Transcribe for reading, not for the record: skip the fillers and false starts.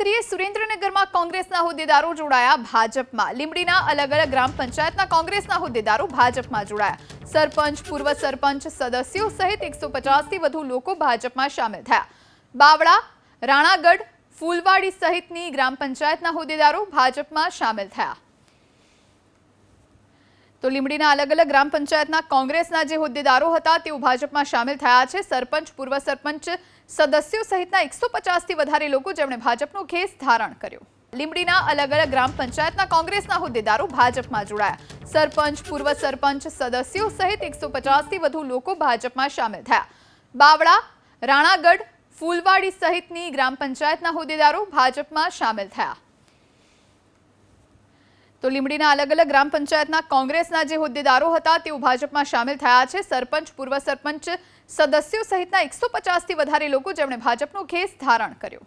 કરીએ સુરેન્દ્રનગરમાં કોંગ્રેસના હોદ્દેદારો જોડાયા ભાજપમાં। લીંબડીના અલગ અલગ ગ્રામ પંચાયતના કોંગ્રેસના હોદ્દેદારો ભાજપમાં જોડાયા। સરપંચ, પૂર્વ સરપંચ, સદસ્યો સહિત 150 થી વધુ લોકો ભાજપમાં સામેલ થયા। બાવળા, રાણાગઢ, ફૂલવાડી સહિતની ગ્રામ પંચાયતના હોદ્દેદારો ભાજપમાં સામેલ થયા। તો લીંબડીના અલગ અલગ ગ્રામ પંચાયતના કોંગ્રેસના જે હોદ્દેદારો હતા તેઓ ભાજપમાં સામેલ થયા છે। સરપંચ, પૂર્વ સરપંચ, સદસ્યો સહિતના 150 થી વધારે લોકો જેમણે ભાજપનો ખેસ ધારણ કર્યો। લીંબડીના અલગ અલગ ગ્રામ પંચાયતના કોંગ્રેસના હોદ્દેદારો ભાજપમાં જોડાયા। સરપંચ, પૂર્વ સરપંચ, સદસ્યો સહિત 150 થી વધુ લોકો ભાજપમાં સામેલ થયા। બાવળા, રાણાગઢ, ફૂલવાડી સહિતની ગ્રામ પંચાયતના હોદ્દેદારો ભાજપમાં સામેલ થયા। તો લીંબડીના અલગ અલગ ગ્રામ પંચાયતના કોંગ્રેસના જે હોદ્દેદારો હતા તેઓ ભાજપમાં સામેલ થયા છે। સરપંચ, પૂર્વ સરપંચ, સદસ્યો સહિતના 150 થી વધારે લોકો જેમણે ભાજપનો ખેસ ધારણ કર્યો।